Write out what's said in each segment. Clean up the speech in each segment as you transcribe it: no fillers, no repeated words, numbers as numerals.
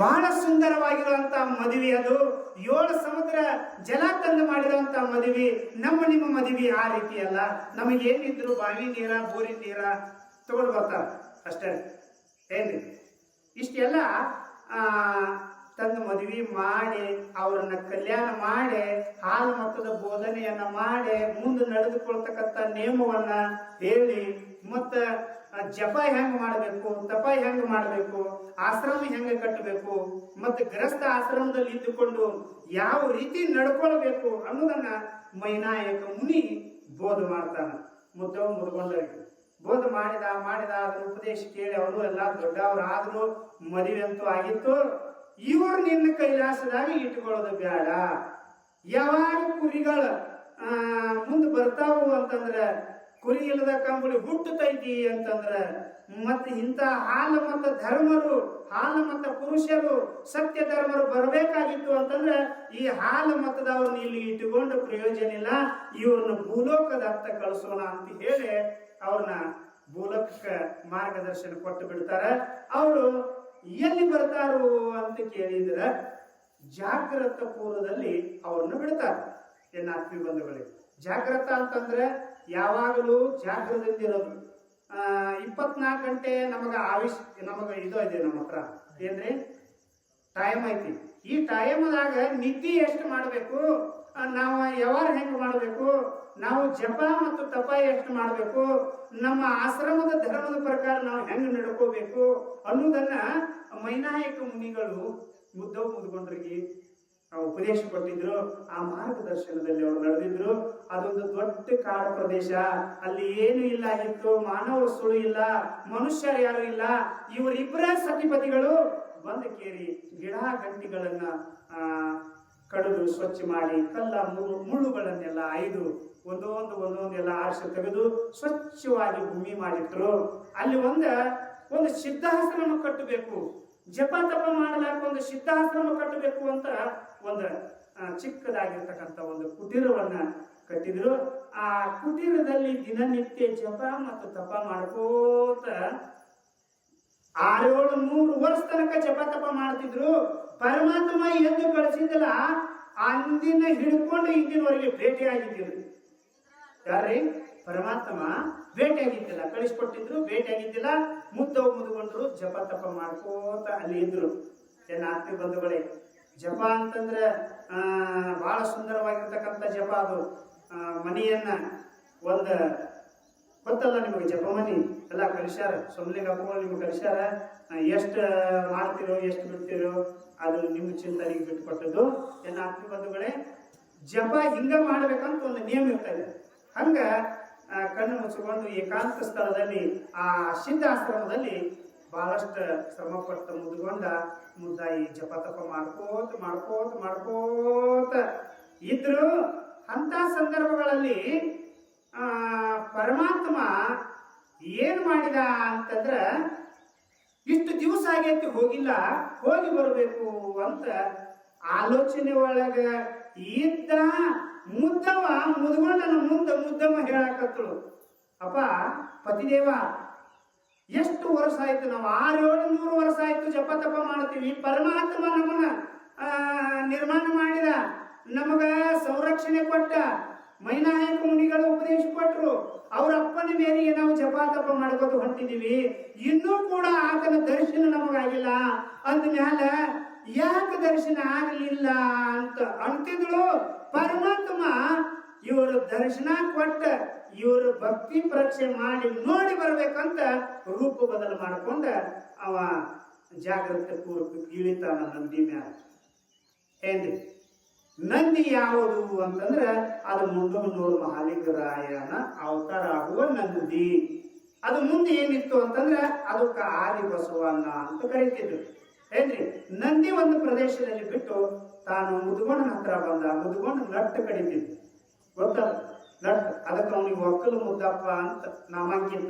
ಬಹಳ ಸುಂದರವಾಗಿರುವಂತ ಮದುವೆ. ಅದು 7 ಸಮುದ್ರ ಜಲ ತಂದು ಮಾಡಿರುವಂತ ಮದುವೆ. ನಿಮ್ಮ ಮದುವೆ ಆ ರೀತಿ ಅಲ್ಲ. ನಮಗೇನಿದ್ರು ಬಾವಿ ನೀರ ಬೋರಿನ ನೀರ ತಗೊಂಡು ಬರ್ತಾರ ಅಷ್ಟೇ. ಏನ್ರಿ ಇಷ್ಟೆಲ್ಲ ತಂದು ಮದುವೆ ಮಾಡಿ ಅವ್ರನ್ನ ಕಲ್ಯಾಣ ಮಾಡಿ ಹಾಲು ಮತದ ಬೋಧನೆಯನ್ನ ಮಾಡಿ ಮುಂದೆ ನಡೆದುಕೊಳ್ತಕ್ಕಂಥ ನಿಯಮವನ್ನ ಹೇಳಿ ಮತ್ತ ಜಪ ಹೆಂಗ್ ಮಾಡಬೇಕು, ತಪ ಹೆಂಗ್ ಮಾಡಬೇಕು, ಆಶ್ರಮ ಹೆಂಗ ಕಟ್ಟಬೇಕು, ಮತ್ತೆ ಗೃಹಸ್ಥ ಆಶ್ರಮದಲ್ಲಿ ಇದ್ದುಕೊಂಡು ಯಾವ ರೀತಿ ನಡ್ಕೊಳ್ಬೇಕು ಅನ್ನೋದನ್ನ ಮೈನಾಯಕ ಮುನಿ ಬೋಧ ಮಾಡ್ತಾನ. ಮುದ್ಕೊಂಡವರಿಗೆ ಬೋಧ ಮಾಡಿದ ಅದ್ರ ಉಪದೇಶ ಕೇಳಿ ಅವರು ಎಲ್ಲ ದೊಡ್ಡವರಾದ್ರು ಮದುವೆ ಅಂತೂ ಆಗಿತ್ತು. ಇವರು ನಿನ್ನ ಕೈಲಾಸದಾಗ ಇಟ್ಕೊಳ್ಳೋದು ಬೇಡ. ಯಾವಾಗ ಕುರಿಗಳ ಮುಂದೆ ಬರ್ತಾವು ಅಂತಂದ್ರ ಕುರಿ ಇಲ್ಲದ ಕಂಬಳಿ ಹುಟ್ಟುತ್ತೈತಿ ಅಂತಂದ್ರ ಮತ್ತೆ ಇಂಥ ಹಾಲು ಮತ್ತು ಧರ್ಮರು, ಹಾಲು ಮತ್ತು ಪುರುಷರು, ಸತ್ಯ ಧರ್ಮರು ಬರಬೇಕಾಗಿತ್ತು ಅಂತಂದ್ರ ಈ ಹಾಲು ಮತದವ್ರನ್ನ ಇಲ್ಲಿ ಇಟ್ಟುಕೊಂಡು ಪ್ರಯೋಜನ ಇಲ್ಲ. ಇವ್ರನ್ನ ಭೂಲೋಕದ ಹತ್ತ ಕಳಿಸೋಣ ಅಂತ ಹೇಳಿ ಅವ್ರನ್ನ ಭೂಲೋಕಕ್ಕೆ ಮಾರ್ಗದರ್ಶನ ಕೊಟ್ಟು ಬಿಡ್ತಾರ. ಅವರು ಎಲ್ಲಿ ಬರ್ತಾರು ಅಂತ ಕೇಳಿದ್ರ ಜಾಗ್ರತ ಪೂರ್ವದಲ್ಲಿ ಅವ್ರನ್ನ ಬಿಡ್ತಾರೆ. ಆತ್ಮೀಯ ಬಂಧುಗಳಿಗೆ, ಜಾಗ್ರತ ಅಂತಂದ್ರೆ ಯಾವಾಗಲೂ ಜಾಗ್ರತೆಯಿಂದ ಇರೋದು. 24 ಗಂಟೆ ನಮಗೆ ಇದು ಇದೆ ನಮ್ಮ ಹತ್ರ. ಏನ್ರಿ ಟೈಮ್ ಐತಿ. ಈ ಟೈಮ್ದಾಗ ನಿದ್ದೆ ಎಷ್ಟು ಮಾಡಬೇಕು, ನಾವು ವ್ಯವಹಾರ ಹೆಂಗೆ ಮಾಡಬೇಕು, ನಾವು ಜಪ ಮತ್ತು ತಪ ಎಷ್ಟು ಮಾಡಬೇಕು, ನಮ್ಮ ಆಶ್ರಮದ ಧರ್ಮದ ಪ್ರಕಾರ ನಾವು ಹೆಂಗೆ ನಡ್ಕೋಬೇಕು ಅನ್ನೋದನ್ನ ಮೈನಾಯಕ ಮುನಿಗಳು ಮುದ್ಕೊಂಡ್ರಿಗೆ ಉಪದೇಶ ಕೊಟ್ಟಿದ್ರು. ಆ ಮಾರ್ಗದರ್ಶನದಲ್ಲಿ ಅವರು ನಡೆದಿದ್ರು. ಅದೊಂದು ದೊಡ್ಡ ಕಾಡು ಪ್ರದೇಶ. ಅಲ್ಲಿ ಏನು ಇಲ್ಲ ಆಗಿತ್ತು. ಮಾನವ ಸುಳು ಇಲ್ಲ, ಮನುಷ್ಯರು ಯಾರು ಇಲ್ಲ. ಇವರಿಬ್ಬರ ಸತಿಪತಿಗಳು ಬಂದು ಕೇರಿ ಗಿಡ ಗಂಟಿಗಳನ್ನ ಕಡಿದು ಸ್ವಚ್ಛ ಮಾಡಿ ಕಲ್ಲ ಮುಳ್ಳುಗಳನ್ನೆಲ್ಲ ಆಯ್ದು ಒಂದೊಂದೆಲ್ಲ ಆರಿಸಿ ತೆಗೆದು ಸ್ವಚ್ಛವಾಗಿ ಭೂಮಿ ಮಾಡಿಟ್ರು. ಅಲ್ಲಿ ಒಂದು ಸಿದ್ಧಾಶ್ರಮ ಕಟ್ಟಬೇಕು, ಜಪ ತಪ ಮಾಡಲಾಕ ಒಂದು ಸಿದ್ಧಾಶ್ರಮ ಕಟ್ಟಬೇಕು ಅಂತ ಒಂದು ಚಿಕ್ಕದಾಗಿರ್ತಕ್ಕಂಥ ಒಂದು ಕುಟೀರವನ್ನ ಕಟ್ಟಿದ್ರು. ಆ ಕುಟೀರದಲ್ಲಿ ದಿನನಿತ್ಯ ಜಪ ಮತ್ತು ತಪ ಮಾಡ್ಕೋತ 600-700 ವರ್ಷ ತನಕ ಜಪ ತಪ ಮಾಡ್ತಿದ್ರು. ಪರಮಾತ್ಮ ಎಂದು ಕಳಿಸಿದಲ್ಲ ಅಂದಿನ ಹಿಡ್ಕೊಂಡು ಇಂದಿನವರೆಗೆ ಭೇಟಿಯಾಗಿದ್ದಿಲ್ಲ. ಯಾರ್ರಿ? ಪರಮಾತ್ಮ ಭೇಟಿಯಾಗಿದ್ದಿಲ್ಲ, ಕಳಿಸ್ಕೊಟ್ಟಿದ್ರು, ಭೇಟಿಯಾಗಿದ್ದಿಲ್ಲ. ಮುದ್ಕೊಂಡ್ರು, ಜಪ ತಪ ಮಾಡ್ಕೋತ ಅಲ್ಲಿ ಇದ್ರು. ಆತ್ಮೀಯ ಬಂಧುಗಳೇ, ಜಪ ಅಂತಂದ್ರೆ ಬಹಳ ಸುಂದರವಾಗಿರ್ತಕ್ಕಂಥ ಜಪ. ಅದು ಮನೆಯನ್ನ ಗೊತ್ತಲ್ಲ ನಿಮಗೆ, ಜಪ ಮನಿ ಎಲ್ಲ ಕಲಿಸ್ಯಾರ. ಸೊಮ್ಲಿಂಗ ಅಪ್ಪಗಳು ನಿಮ್ಗೆ ಕಲಿಸ್ಯಾರ. ಎಷ್ಟು ಮಾಡ್ತಿರೋ ಎಷ್ಟು ಬಿಡ್ತಿರೋ ಅದು ನಿಮ್ಮ ಚಿಂತನೆಗೆ ಬಿಟ್ಟುಕೊಟ್ಟದ್ದು. ಆತ್ಮೀಯ ಬಂಧುಗಳೇ, ಜಪ ಹಿಂಗ ಮಾಡ್ಬೇಕಂತ ಒಂದು ನಿಯಮ ಇರ್ತದೆ. ಹಂಗ ಕಣ್ಣು ಮುಚ್ಚಿಕೊಂಡು ಏಕಾಂತ ಸ್ಥಳದಲ್ಲಿ ಆ ಸಿದ್ಧಾಶ್ರಮದಲ್ಲಿ ಬಹಳಷ್ಟು ಶ್ರಮಪಟ್ಟು ಮುದ್ದಾಯಿ ಜಪ ತಪ ಮಾಡ್ಕೋತ ಇದ್ರು. ಅಂತ ಸಂದರ್ಭಗಳಲ್ಲಿ ಪರಮಾತ್ಮ ಏನ್ ಮಾಡಿದ ಅಂತಂದ್ರ, ಇಷ್ಟು ದಿವಸ ಆಗೈತಿ ಹೋಗಿಲ್ಲ, ಹೋಗಿ ಬರಬೇಕು ಅಂತ ಆಲೋಚನೆ ಒಳಗ ಇದ್ದ ಮುದ್ಕೊಂಡನ ಮುದ್ದಮ್ಮ ಹೇಳಕತ್ತಳು, ಅಪ್ಪ ಪತಿದೇವ, ಎಷ್ಟು ವರ್ಷ ಆಯ್ತು, ನಾವು 600-700 ವರ್ಷ ಆಯ್ತು ಜಪ ತಪ ಮಾಡ್ತೀವಿ. ಪರಮಾತ್ಮ ನಮ್ಮನ್ನ ನಿರ್ಮಾಣ ಮಾಡಿದ, ನಮಗ ಸಂರಕ್ಷಣೆ ಕೊಟ್ಟ, ಮೈನಾಯಕ ಮುನಿಗಳು ಉಪದೇಶ ಕೊಟ್ಟರು. ಅವ್ರ ಅಪ್ಪನ ಮೇರೆಗೆ ನಾವು ಜಪ ತಪ ಮಾಡ್ಕೋತ ಹೊಂಟಿದೀವಿ. ಇನ್ನೂ ಕೂಡ ಆತನ ದರ್ಶನ ನಮಗಾಗಿಲ್ಲ. ಅಂದ್ಮ್ಯಾಲ ಯಾಕೆ ದರ್ಶನ ಆಗಲಿಲ್ಲ ಅಂತ ಅಂತಿದ್ರು. ಪರಮಾತ್ಮ ಇವರು ದರ್ಶನ ಕೊಟ್ಟ ಇವರು ಭಕ್ತಿ ಪರೀಕ್ಷೆ ಮಾಡಿ ನೋಡಿ ಬರ್ಬೇಕಂತ ರೂಪ ಬದಲು ಮಾಡ್ಕೊಂಡ ಅವ ಜಾಗ್ರತೆ ಪೂರ್ವಕ ಇಳಿತಾನ ನಂದಿ ಮ್ಯಾಲ. ಏನ್ರಿ ನಂದಿ ಯಾವುದು ಅಂತಂದ್ರ ಅದು ಮುಂಡಮನೂರು ಮಹಾಲಿಂಗರಾಯನ ಅವತಾರ ಆಗುವ ನಂದಿ. ಅದು ಮುಂದೆ ಏನಿತ್ತು ಅಂತಂದ್ರ ಅದಕ್ಕೆ ಆದಿ ಬಸವಣ್ಣ ಅಂತ ಕರೀತಿದ್ರು. ಏನ್ರಿ ನಂದಿ ಒಂದು ಪ್ರದೇಶದಲ್ಲಿ ಬಿಟ್ಟು ತಾನು ಮುದ್ಕೊಂಡನ ಹತ್ರ ಬಂದ. ಮುದ್ಕೊಂಡು ನಟ್ಟು ಕಡಿತಿದ್ದ, ಗೊತ್ತಲ್ಲ ನಟ್ಟು. ಅದಕ್ಕೆ ಅವನಿಗೆ ಒಕ್ಕಲು ಮುದ್ದಪ್ಪ ಅಂತ ನಾಮಾಂಕಿತ.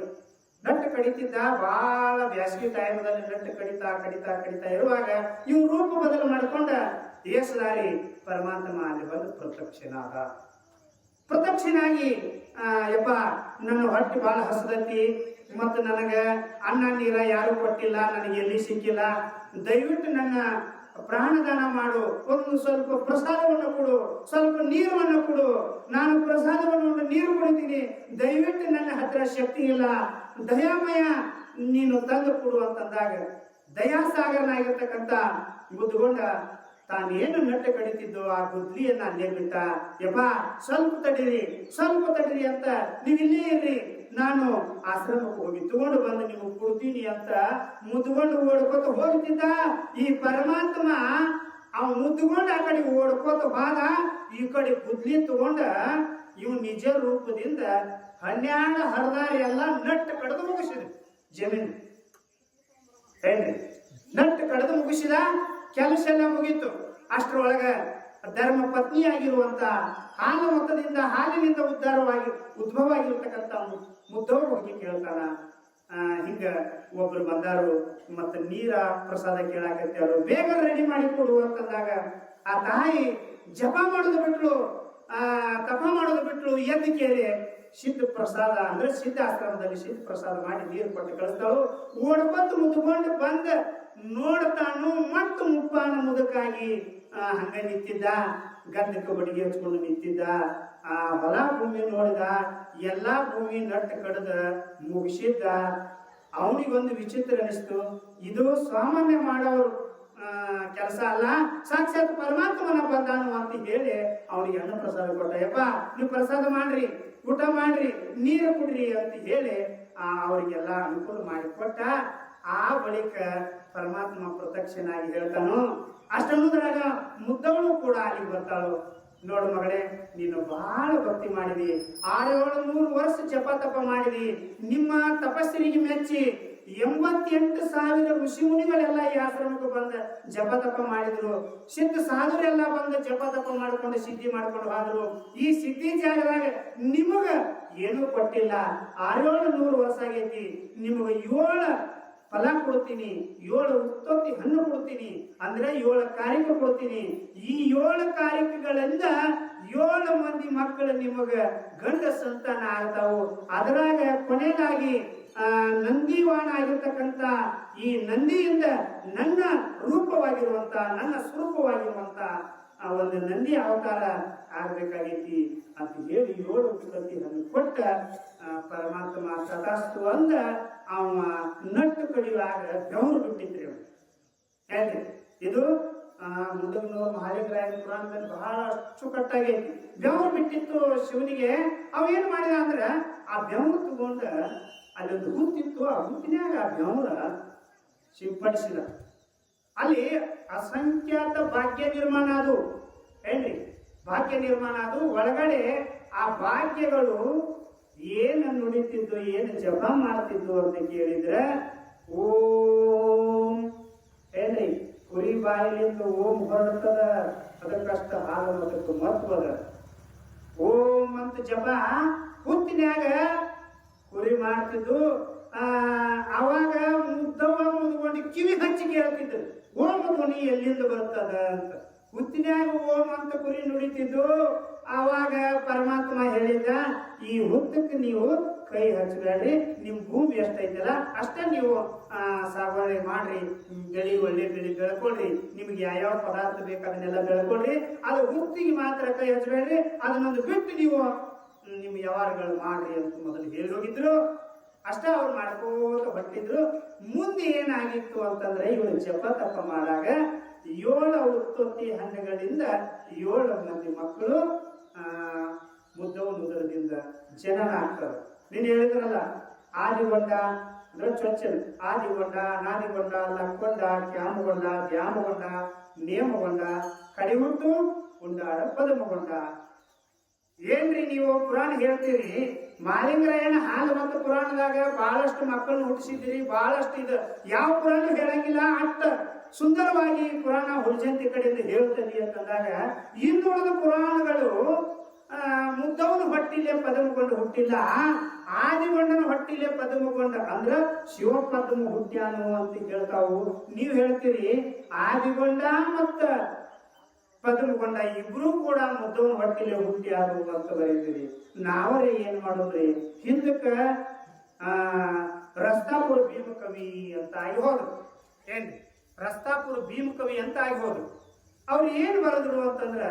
ನಟ್ಟು ಕಡಿತಿದ್ದ. ಬಹಳ ಬ್ಯಾಸಗಿ ಟೈಮದಲ್ಲಿ ನಟ್ಟು ಕಡಿತಾ ಇರುವಾಗ ಇವ್ ರೂಪ ಬದಲು ಮಾಡ್ಕೊಂಡ ದೇಶದಾರಿ ಪರಮಾತ್ಮ ಅಲ್ಲಿ ಬಂದು ಪ್ರತ್ಯಕ್ಷನಾಗಿ ಯಪ್ಪ ನನ್ನ ಹೊಟ್ಟೆ ಭಾಳ ಹಸದತಿ ಮತ್ತು ನನಗೆ ಅನ್ನ ನೀರ ಯಾರು ಕೊಟ್ಟಿಲ್ಲ, ನನಗೆ ಎಲ್ಲಿ ಸಿಕ್ಕಿಲ್ಲ, ದಯವಿಟ್ಟು ನನ್ನ ಪ್ರಾಣದಾನ ಮಾಡು, ಒಂದು ಸ್ವಲ್ಪ ಪ್ರಸಾದವನ್ನು ಕೊಡು, ಸ್ವಲ್ಪ ನೀರನ್ನು ಕೊಡು, ನಾನು ಪ್ರಸಾದವನ್ನು ನೀರು ಕುಡಿತೀನಿ, ದಯವಿಟ್ಟು ನನ್ನ ಹತ್ರ ಶಕ್ತಿ ಇಲ್ಲ, ದಯಾಮಯ ನೀನು ತಂದು ಕೊಡು ಅಂತಂದಾಗ ದಯಾಸಾಗರನಾಗಿರ್ತಕ್ಕಂಥ ಮುದ್ದುಗೊಂಡ ತಾನೇನು ನಟ್ಟೆ ಕಡಿತಿದ್ದು ಆ ಗುದ್ಲಿಯನ್ನ ಅಲ್ಲೇ ಬಿಟ್ಟ. ಯಪ್ಪ ಸ್ವಲ್ಪ ತಡೀರಿ ಅಂತ ನೀವು ಇಲ್ಲೇ ಇರ್ರಿ, ನಾನು ಆಶ್ರಮಕ್ಕೆ ಹೋಗಿ ತಗೊಂಡು ಬಂದು ನಿಮಗೆ ಕೊಡ್ತೀನಿ ಅಂತ ಮುದ್ದುಕೊಂಡು ಓಡ್ಕೋತ ಹೋಗ್ತಿದ್ದ. ಈ ಪರಮಾತ್ಮ ಅವ್ ಮುದ್ದುಕೊಂಡು ಆ ಕಡೆ ಓಡ್ಕೋತ ಹೋದ, ಈ ಕಡೆ ಗುದ್ಲಿ ತಗೊಂಡ ಇವ್ ನಿಜ ರೂಪದಿಂದ 12 ಹರದಾರಿ ಎಲ್ಲ ನಟ್ಟು ಕಡ್ದು ಮುಗಿಸಿದ. ಜಮೀನು ಏನ್ರಿ ನಟ್ಟು ಕಡ್ದು ಮುಗಿಸಿದ, ಕೆಲಸ ಎಲ್ಲ ಮುಗೀತು. ಅಷ್ಟರೊಳಗ ಧರ್ಮ ಪತ್ನಿಯಾಗಿರುವಂತ ಹಾಲಿನಿಂದ ಉದ್ಭವ ಆಗಿರ್ತಕ್ಕಂಥ ಮುದ್ದವ್ರು ಹೋಗಿ ಕೇಳ್ತಾನ, ಹಿಂಗ ಒಬ್ರು ಬಂದಾರು ಮತ್ತೆ ನೀರ ಪ್ರಸಾದ ಕೇಳಾಕತ್ಯಾರು, ಬೇಗ ರೆಡಿ ಮಾಡಿ ಕೊಡು ಅಂತಂದಾಗ ಆ ತಾಯಿ ಜಪ ಮಾಡೋದು ಬಿಟ್ಲು, ತಪ ಮಾಡೋದು ಬಿಟ್ಲು, ಎದ್ದು ಕೇಳಿ ಸಿದ್ಧ ಪ್ರಸಾದ ಅಂದ್ರೆ ಸಿದ್ಧಾಶ್ರಮದಲ್ಲಿ ಸಿದ್ಧ ಪ್ರಸಾದ ಮಾಡಿ ನೀರು ಕೊಟ್ಟು ಕಳಿಸ್ತಾಳು. ಓಡ್ಬಂದು ಮುದ್ಕೊಂಡು ಬಂದ ನೋಡ್ತಾನು, ಮತ್ತು ಮುಪ್ಪಾನ ಮುದಕ್ಕಾಗಿ ಹಂಗ ನಿಂತಿದ್ದ, ಗದ್ದಕ್ಕೆ ಬಡಿಗೆ ಹಚ್ಕೊಂಡು ನಿಂತಿದ್ದ. ಆ ಹೊಲ ಭೂಮಿ ನೋಡಿದ, ಎಲ್ಲಾ ಭೂಮಿ ನಟ್ಟು ಕಡ್ದ ಮುಗಿಸಿದ್ದ. ಅವನಿಗೊಂದು ವಿಚಿತ್ರ ಅನಿಸ್ತು, ಇದು ಸಾಮಾನ್ಯ ಮಾಡೋರು ಕೆಲಸ ಅಲ್ಲ, ಸಾಕ್ಷಾತ್ ಪರಮಾತ್ಮನ ಬಂದಾನು ಅಂತ ಹೇಳಿ ಅವನಿಗೆ ಅನ್ನ ಪ್ರಸಾದ ಕೊಟ್ಟ. ಯಪ್ಪ ನೀವು ಪ್ರಸಾದ ಮಾಡ್ರಿ, ಊಟ ಮಾಡ್ರಿ, ನೀರು ಕುಡ್ರಿ ಅಂತ ಹೇಳಿ ಅವರಿಗೆಲ್ಲ ಅನುಕೂಲ ಮಾಡಿಕೊಟ್ಟ. ಆ ಬಳಿಕ ಪರಮಾತ್ಮ ಪ್ರತ್ಯಕ್ಷನಾಗಿ ಹೇಳ್ತಾನು. ಅಷ್ಟನ್ನೋದ್ರಾಗ ಮುದ್ದವಳು ಕೂಡ ಅಲ್ಲಿಗೆ ಬರ್ತಾಳು. ನೋಡು ಮಗಳೇ, ನೀನು ಬಹಳ ಭಕ್ತಿ ಮಾಡಿದಿ, 600 ವರ್ಷ ಜಪ ತಪ ಮಾಡಿದಿ, ನಿಮ್ಮ ತಪಸ್ಸಿನಿಗೆ ಮೆಚ್ಚಿ 88,000 ಋಷಿ ಮುನಿಗಳೆಲ್ಲ ಈ ಆಶ್ರಮಕ್ಕೆ ಬಂದ ಜಪ ತಪ ಮಾಡಿದ್ರು, ಸಿದ್ಧ ಸಾಧುರೆಲ್ಲ ಬಂದ ಜಪ ತಪ ಮಾಡ್ಕೊಂಡು ಸಿದ್ಧಿ ಮಾಡ್ಕೊಂಡು ಹೋದ್ರು. ಈ ಸಿದ್ಧಿ ಜಾಗದಾಗ ನಿಮಗ ಏನೂ ಕೊಟ್ಟಿಲ್ಲ, 600 ವರ್ಷ ಆಗೈತಿ, ನಿಮಗ 7 ಫಲ ಕೊಡ್ತೀನಿ, 7 ಉತ್ತತ್ತಿ ಹಣ್ಣು ಕೊಡ್ತೀನಿ, ಅಂದ್ರೆ 7 ಕಾರಿಕೆ ಕೊಡ್ತೀನಿ. ಈ 7 ಕಾರಿಕೆಗಳಿಂದ 7 ಮಂದಿ ಮಕ್ಕಳು ನಿಮಗ ಗಂಡ ಸಂತಾನ ಆಗ್ತಾವು. ಅದರಾಗ ಕೊನೆಗಾಗಿ ನಂದಿವಾಣ ಆಗಿರ್ತಕ್ಕಂಥ ಈ ನಂದಿಯಿಂದ ನನ್ನ ರೂಪವಾಗಿರುವಂತ, ನನ್ನ ಸ್ವರೂಪವಾಗಿರುವಂತ ಒಂದು ನಂದಿ ಅವತಾರ ಆಗ್ಬೇಕಾಗೈತಿ ಅಂತ ಹೇಳಿ 7 ಉತ್ತತ್ತಿ ಹಣ್ಣು ಕೊಟ್ಟ ಪರಮಾತ್ಮ ತಥಾಸ್ತು ಅಂದ. ಅವ ನಟ್ಟು ಕಡಿಯುವಾಗ ಬೆವರು ಬಿಟ್ಟಿದ್ರಿ ಅವನು. ಹೇಳ್ರಿ, ಇದು ಮುಂದೂರು ಮಹಾಲಿಂಗರಾಯನ ಪುರಾಣದಲ್ಲಿ ಬಹಳ ಅಚ್ಚುಕಟ್ಟಾಗೈತಿ. ಬೆವರು ಬಿಟ್ಟಿತ್ತು ಶಿವನಿಗೆ. ಅವೇನ್ ಮಾಡಿದ ಅಂದ್ರ ಆ ಬೆವರು ತಗೊಂಡ ಅಲ್ಲೊಂದು ಹುತ್ತಿತ್ತು, ಆ ಹುತ್ತಿನಾಗ ಆ ಬೆವರ ಸಿಂಪಡಿಸಿದ. ಅಲ್ಲಿ ಅಸಂಖ್ಯಾತ ಭಾಗ್ಯ ನಿರ್ಮಾಣ ಅದು. ಏನ್ರಿ, ಭಾಗ್ಯ ನಿರ್ಮಾಣ ಅದು. ಒಳಗಡೆ ಆ ಭಾಗ್ಯಗಳು ಏನು ನುಡಿತಿದ್ದು, ಏನು ಜಪ ಮಾಡ್ತಿದ್ದು ಅಂತ ಕೇಳಿದ್ರೆ, ಓಂ ಏನ್ರಿ, ಕುರಿ ಬಾಯಿಲಿಂದ ಓಂ ಹೊರಡ್ತದ, ಅದಕ್ಕಷ್ಟ ಹಾಲು ಅದಕ್ಕೆ ಮಹತ್ವದ. ಓಂ ಅಂತ ಜಪ ಹುತ್ತಿನ್ಯಾಗ ಕುರಿ ಮಾಡ್ತಿದ್ದು. ಅವಾಗ ಮುದ್ಕೊಂಡು ಕಿವಿ ಹಚ್ಚಿ ಕೇಳ್ತಿದ್ದು, ಓಂ ಧ್ವನಿ ಎಲ್ಲಿಂದ ಬರ್ತದ ಅಂತ. ಹುತ್ತಿನ್ಯಾಗ ಓಂ ಅಂತ ಕುರಿ ನುಡಿತಿದ್ದು. ಆವಾಗ ಪರಮಾತ್ಮ ಹೇಳಿದ, ಈ ಹುತ್ತಕ್ಕೆ ನೀವು ಕೈ ಹಚ್ಚಬೇಡ್ರಿ, ನಿಮ್ ಭೂಮಿ ಎಷ್ಟೈತಲ್ಲ ಅಷ್ಟ ನೀವು ಸಾಗುವಳಿ ಮಾಡ್ರಿ, ಒಳ್ಳೆ ಬೆಳಿ ಬೆಳ್ಕೊಳ್ರಿ, ನಿಮ್ಗೆ ಯಾವ್ಯಾವ ಪದಾರ್ಥ ಬೇಕು ಅದನ್ನೆಲ್ಲ ಬೆಳ್ಕೊಳ್ರಿ, ಅದು ಹುತ್ತಿಗೆ ಮಾತ್ರ ಕೈ ಹಚ್ಚಬೇಡ್ರಿ, ಅದನ್ನೊಂದು ಬಿಟ್ಟು ನೀವು ನಿಮ್ ವ್ಯವಹಾರಗಳು ಮಾಡ್ರಿ ಅಂತ ಮೊದಲು ಹೇಳಿ ಹೋಗಿದ್ರು. ಅಷ್ಟ ಅವ್ರು ಮಾಡ್ಕೋತ ಹೊಟ್ಟಿದ್ರು. ಮುಂದೆ ಏನಾಗಿತ್ತು ಅಂತಂದ್ರೆ, ಇವರು ಜಪ ತಪ ಮಾಡಾಗ 7 ಉತ್ತತ್ತಿ ಹಣ್ಣುಗಳಿಂದ 7 ಮಂದಿ ಮಕ್ಕಳು ಮುದ್ದವ ಮುದರದಿಂದ ಜನನ ಆಗ್ತಾರೆ. ನೀನು ಹೇಳಿದ್ರಲ್ಲ, ಆದಿಗೊಂಡ ಅಂದ್ರೆ ಚೊಚ್ಚಲ, ಆದಿಗೊಂಡ, ನಾದಿಗೊಂಡ, ಲಕ್ಕೊಂಡ, ಕ್ಯಾಮಗೊಂಡ, ದ್ಯಾಮಗೊಂಡ, ನೇಮಗೊಂಡ, ಕಡಿಹುಟ್ಟು ಉಂಡಾಡ ಪದಮಗೊಂಡ. ಏನ್ರಿ ನೀವು ಪುರಾಣ ಹೇಳ್ತೀರಿ, ಮಾಲಿಂಗರಾಯನ ಹಾಲು ಮತ್ತು ಪುರಾಣದಾಗ ಬಹಳಷ್ಟು ಮಕ್ಕಳನ್ನ ಹುಟ್ಟಿಸಿದ್ದೀರಿ, ಬಹಳಷ್ಟು ಇದು ಯಾವ ಪುರಾಣ ಹೇಳಂಗಿಲ್ಲ, ಅಷ್ಟ ಸುಂದರವಾಗಿ ಪುರಾಣ ಹುರ್ಜಂತಿ ಕಡೆಯಿಂದ ಹೇಳ್ತದೆ ಅಂತಂದಾಗ, ಇನ್ನುಳಿದ ಪುರಾಣಗಳು ಮುದ್ದವನ ಹೊಟ್ಟಿಲೆ ಪದಮಗೊಂಡ ಹುಟ್ಟಿಲ್ಲ, ಆದಿಗೊಂಡನ ಹೊಟ್ಟಿಲೆ ಪದಮಗೊಂಡ ಅಂದ್ರ ಶಿವ ಪದಮ ಹುಟ್ಟ್ಯಾನು ಅಂತ ಹೇಳ್ತಾವು. ನೀವು ಹೇಳ್ತೀರಿ ಆದಿಗೊಂಡ ಮತ್ತ ಪದಮಗೊಂಡ ಇಬ್ರು ಕೂಡ ಮುದ್ದವನ ಹೊಟ್ಟಿಲೆ ಹುಟ್ಟಿಯಾರು ಅಂತ ಬರೀತೀರಿ. ನಾವರೇ ಏನ್ ಮಾಡೋದ್ರಿ, ಹಿಂದಕ್ಕ ರಸ್ತಾಪುರ ಭೀಮಕವಿ ಅಂತ ಆಗಿ ಹೋದ್ರು. ಏನ್ರಿ ರಸ್ತಾಪುರ ಭೀಮಕವಿ ಅಂತ ಆಗಿ ಹೋದ್ರು. ಅವ್ರು ಏನ್ ಬರೆದ್ರು ಅಂತಂದ್ರ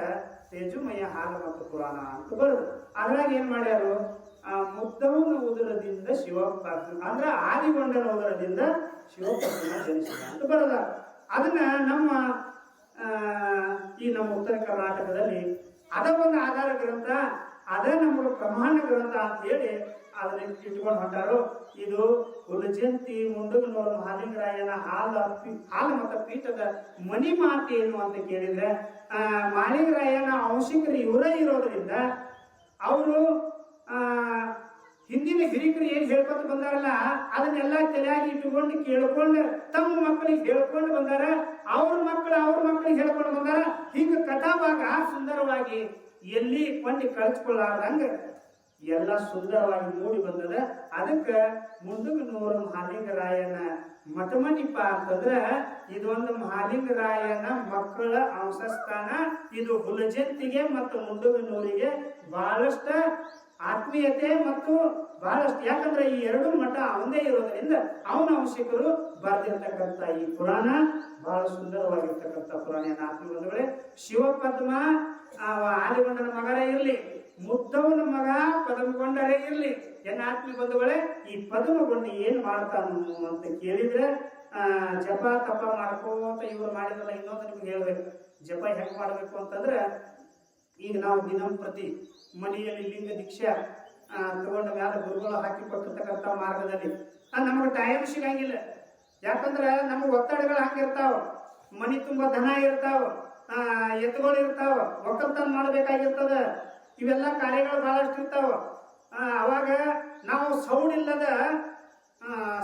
ತೇಜುಮಯ ಹಾಲ ಮತ್ತು ಪುರಾಣ ಅಂತ ಬರೆದ್ರು. ಅದ್ರಾಗ ಏನ್ ಮಾಡ್ಯಾರು, ಮುದ್ದವನ ಉದರದಿಂದ ಶಿವಪತ್ನ ಅಂದ್ರ ಆದಿಗೊಂಡನ ಉದರದಿಂದ ಶಿವಪತ್ನ ಜನಿಸಿದ ಅಂತ ಬರೆದ. ಅದನ್ನ ನಮ್ಮ ಉತ್ತರ ಕರ್ನಾಟಕದಲ್ಲಿ ಅದ ಒಂದು ಆಧಾರ ಗ್ರಂಥ, ಅದ ನಮಗೆ ಪ್ರಮಾಣ ಗ್ರಂಥ ಅಂತ ಹೇಳಿ ಅದನ್ನ ಇಟ್ಕೊಂಡು ಹೊಂಟಾರು. ಇದು ಹುಲಜಂತಿ ಮುಂಡಗನೂರು ಮಹಾಲಿಂಗರಾಯನ ಹಾಲ ಮತ ಪೀಠದ ಮನಿ ಮಾತು ಏನು ಅಂತ ಕೇಳಿದ್ರೆ, ಮಹಾಲಿಂಗರಾಯನ ಅಂಶಿಕರು ಇವರೇ ಇರೋದ್ರಿಂದ ಅವರು ಹಿಂದಿನ ಹಿರಿಕರು ಏನ್ ಹೇಳ್ಕೊತ ಬಂದಾರಲ್ಲ ಅದನ್ನೆಲ್ಲ ತಲೆಯಾಗಿ ಇಟ್ಟುಕೊಂಡು ಕೇಳ್ಕೊಂಡು ತಮ್ಮ ಮಕ್ಕಳಿಗೆ ಹೇಳ್ಕೊಂಡು ಬಂದಾರ, ಅವ್ರ ಮಕ್ಕಳಿಗೆ ಹೇಳ್ಕೊಂಡು ಬಂದಾರ. ಹಿಂಗ ಕಥಾಭಾಗ ಸುಂದರವಾಗಿ ಎಲ್ಲಿ ಕೊಂಡಿ ಕಳಿಸ್ಕೊಳ್ಳಾರ್ದಂಗ ಎಲ್ಲ ಸುಂದರವಾಗಿ ಮೂಡಿ ಬಂದದ. ಅದಕ್ಕೆ ಮುಂಡಗನೂರು ಮಹಾಲಿಂಗರಾಯನ ಮಠಮಣಿಪ ಅಂತಂದ್ರ ಇದೊಂದು ಮಹಾಲಿಂಗರಾಯನ ಮಕ್ಕಳ ಅಂಶಸ್ಥಾನ. ಇದು ಹುಲಜಂತಿಗೆ ಮತ್ತು ಮುಂಡಗನೂರಿಗೆ ಬಹಳಷ್ಟ ಆತ್ಮೀಯತೆ ಮತ್ತು ಬಹಳಷ್ಟು, ಯಾಕಂದ್ರೆ ಈ ಎರಡು ಮಠ ಅವಂದೇ ಇರೋದ್ರಿಂದ ಅವನ ಅಂಶಿಕರು ಬರೆದಿರ್ತಕ್ಕಂಥ ಈ ಪುರಾಣ ಬಹಳ ಸುಂದರವಾಗಿರ್ತಕ್ಕಂಥ ಪುರಾಣ. ಆತ್ಮೀಯ ಬಂಧುಗಳೇ, ಶಿವಪದ್ಮ ಆದಿಗೊಂಡನ ಮಗರೇ ಇರ್ಲಿ, ಮುದ್ದವನ ಮಗ ಪದಮಗೊಂಡರೇ ಇರ್ಲಿ, ಆತ್ಮೀಯ ಬಂಧುಗಳೇ, ಈ ಪದಮಗೊಂಡ ಏನ್ ಮಾಡ್ತಾನು ಅಂತ ಕೇಳಿದ್ರೆ ಜಪ ತಪ ಮಾಡ್ಕೋತ ಇವ್ರು ಮಾಡಿದ್ರಲ್ಲ. ಇನ್ನೊಂದು ನಿಮ್ಗೆ ಹೇಳ್ಬೇಕು, ಜಪ ಹೆಂಗ್ ಮಾಡ್ಬೇಕು ಅಂತಂದ್ರೆ, ಈಗ ನಾವು ದಿನಂಪ್ರತಿ ಮನೆಯಲ್ಲಿ ಲಿಂಗ ದೀಕ್ಷಾ ತಗೊಂಡ ಮ್ಯಾಲ ಗುರುಗಳು ಹಾಕಿ ಕೊಟ್ಟಿರ್ತಕ್ಕಂಥ ಮಾರ್ಗದಲ್ಲಿ ನಮಗೆ ಟೈಮ್ ಸಿಗಂಗಿಲ್ಲ. ಯಾಕಂದ್ರೆ ನಮಗೆ ಒತ್ತಡಗಳು ಹಂಗಿರ್ತಾವ, ಮನಿ ತುಂಬಾ ದನ ಇರ್ತಾವ, ಎತ್ತುಗಳು ಇರ್ತಾವ, ಒಕ್ಕಲ್ತನ ಮಾಡ್ಬೇಕಾಗಿರ್ತದ, ಇವೆಲ್ಲ ಕಾರ್ಯಗಳು ಬಹಳಷ್ಟು ಇರ್ತಾವ. ಅವಾಗ ನಾವು ಸೌಡಿಲ್ಲದ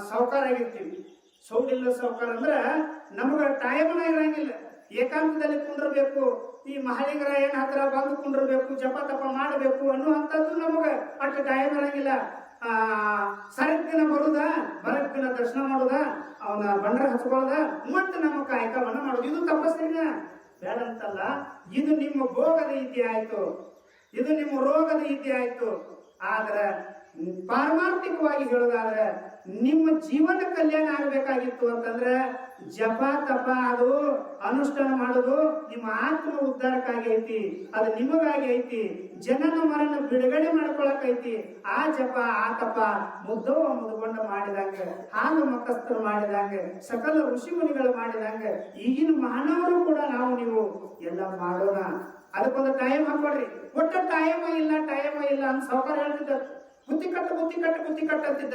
ಸಾವುಕಾರ ಆಗಿರ್ತೀವಿ. ಸೌಡಿಲ್ಲದ ಸಾವುಕಾರ ಅಂದ್ರೆ ನಮಗ ಟೈಮ್ನ ಇರಂಗಿಲ್ಲ, ಏಕಾಂತದಲ್ಲಿ ಕುಂದಿರ್ಬೇಕು, ಈ ಮಹಾಲಿಂಗರಾಯನ ಹತ್ರ ಬಂದು ಕುಂದಿರ್ಬೇಕು, ಜಪ ತಪ ಮಾಡಬೇಕು ಅನ್ನುವಂಥದ್ದು ನಮಗ ಅಷ್ಟು ಟೈಮ್ ಇರಂಗಿಲ್ಲ. ಸರಕ್ಕಿನ ಬರುದ, ಬರಕ್ಕಿನ ದರ್ಶನ ಮಾಡುದ, ಅವನ ಬಂಡ್ರ ಹಚ್ಕೊಳ್ಳೋದ, ಮತ್ತೆ ನಮ್ಮ ಕಾಯಕವನ್ನ ಮಾಡುದು, ಇದು ತಪಸ್ಸಿನ ಬೇಡ ಅಂತಲ್ಲ. ಇದು ನಿಮ್ಮ ಭೋಗದ ಇತಿ ಆಯ್ತು, ಇದು ನಿಮ್ಮ ರೋಗದ ಇತಿ ಆಯ್ತು. ಆದ್ರೆ ಪಾರಮಾರ್ಥಿಕವಾಗಿ ಹೇಳೋದಾದ್ರೆ ನಿಮ್ಮ ಜೀವನ ಕಲ್ಯಾಣ ಆಗಬೇಕಾಗಿತ್ತು ಅಂತಂದ್ರೆ ಜಪ ತಪ ಅದು ಅನುಷ್ಠಾನ ಮಾಡೋದು ನಿಮ್ಮ ಆತ್ಮ ಉದ್ಧಾರಕ್ಕಾಗಿ ಐತಿ, ಅದು ನಿಮಗಾಗಿ ಐತಿ, ಜನನ ಮರಣ ಬಿಡುಗಡೆ ಮಾಡ್ಕೊಳಕೈತಿ. ಆ ಜಪ ಆ ತಪ ಮುದ್ದವ ಮುದ್ಕೊಂಡ ಮಾಡಿದಂಗ, ಹಾಲು ಮಕ್ಕಸ್ಥರು ಮಾಡಿದಂಗ, ಸಕಲ ಋಷಿ ಮುನಿಗಳು ಮಾಡಿದಂಗ ಈಗಿನ ಮಾನವರು ಕೂಡ ನಾವು ನೀವು ಎಲ್ಲ ಮಾಡೋಣ. ಅದಕ್ಕೊಂದು ಟೈಮ್ ಹಾಕೊಡ್ರಿ. ಒಟ್ಟ ಟೈಮ ಇಲ್ಲ ಅಂತ ಸಾವುಕಾರ ಹೇಳ್ತಿದ್ದ, ಬುತ್ತಿ ಕಟ್ಟ ಅಂತಿದ್ದ.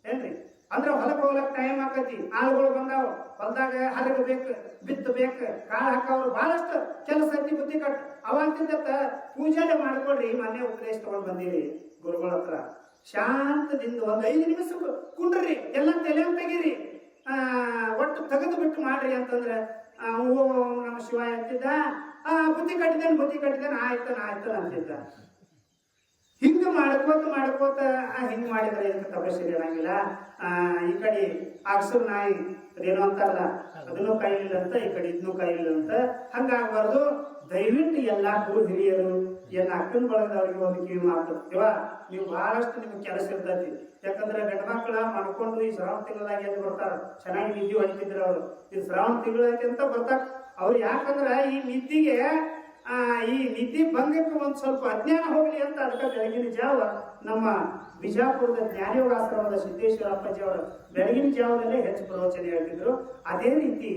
ಏನ್ರಿ ಅಂದ್ರೆ ಹೊಲಕ್ಕೆ ಹೋಗ್ಲಕ್ ಟೈಮ್ ಆಕತಿ, ಆಳುಗಳು ಬಂದಾವ, ಹೊಲದಾಗ ಹರಗಬೇಕು, ಬಿತ್ತಬೇಕು, ಕಾಳು ಹಾಕವ್ರು, ಬಹಳಷ್ಟು ಕೆಲಸ ಐತಿ, ಬುತ್ತಿ ಕಟ್ ಅವಂತಿದ್ದ. ಪೂಜೆನೆ ಮಾಡ್ಕೊಡ್ರಿ. ಮೊನ್ನೆ ಉಪದೇಶ ತಗೊಂಡ್ ಬಂದೀವಿ ಗುರುಗಳ ಹತ್ರ. ಶಾಂತದಿಂದ ಒಂದ್ 5 ನಿಮಿಷ ಕುಂಡ್ರಿ, ಎಲ್ಲ ತಲೆ ತೆಗೀರಿ, ಒಟ್ಟು ತೆಗೆದು ಬಿಟ್ಟು ಮಾಡ್ರಿ ಅಂತಂದ್ರೆ ಓಂ ನಮ ಶಿವಾಯ ಅಂತಿದ್ದ. ಬುತ್ತಿ ಕಟ್ಟಿದ್ದೇನೆ ಆಯ್ತಾನ ಅಂತಿದ್ದ. ಹಿಂಗ ಮಾಡ್ಕೋತ ಹಿಂಗ್ ಮಾಡಿದ್ರೆ ಇದಕ್ಕೆ ತಪಸ್ಸು ಇರಂಗಿಲ್ಲ. ಈ ಕಡೆ ಅಕ್ಸರ್ ನಾಯಿ ಅದೇನೋ ಅಂತಾರಲ್ಲ, ಅದನ್ನೂ ಕಾಯಿಲಿಲ್ಲ ಅಂತ, ಈ ಕಡೆ ಇದನ್ನೂ ಕಾಯಿಲಿಲ್ಲ ಅಂತ ಹಂಗಾಗಬಾರ್ದು. ದಯವಿಟ್ಟು ಎಲ್ಲಾ ಗುರು ಹಿರಿಯರು ಅಕ್ಕನ ಬಳಗದವ್ರಿಗೆ ಒಂದು ಕಿವಿ ಮಾತು, ನೀವು ಬಹಳಷ್ಟು ನಿಮ್ಗೆ ಕೆಲಸ ಇರ್ತೈತಿ. ಯಾಕಂದ್ರೆ ಗಂಡ ಮಕ್ಕಳ ಮಾಡ್ಕೊಂಡು ಈ ಶ್ರಾವಣ ತಿಂಗಳಾಗ ಎದ್ದು ಬರ್ತಾರ, ಚೆನ್ನಾಗಿ ನಿದ್ದೆ ಹೊಡಿತಿದ್ರು ಅವ್ರು. ಈ ಶ್ರಾವಣ ತಿಂಗಳೈತಿ ಅಂತ ಬರ್ತಾರ ಅವ್ರು. ಯಾಕಂದ್ರ ಈ ನಿದ್ದೆ ಭಂಗಕ್ಕೆ ಒಂದ್ ಸ್ವಲ್ಪ ಅಜ್ಞಾನ ಹೋಗ್ಲಿ ಅಂತ ಅದಕ್ಕೆ ಬೆಳಗಿನ ಜಾವ ನಮ್ಮ ಬಿಜಾಪುರದ ಜ್ಞಾನಯೋಗಾಶ್ರಮದ ಸಿದ್ದೇಶ್ವರ ಅಪ್ಪಾಜಿ ಅವರು ಬೆಳಗಿನ ಜಾವದಲ್ಲೇ ಹೆಚ್ಚು ಪ್ರವಚನ ಹೇಳ್ತಿದ್ರು. ಅದೇ ರೀತಿ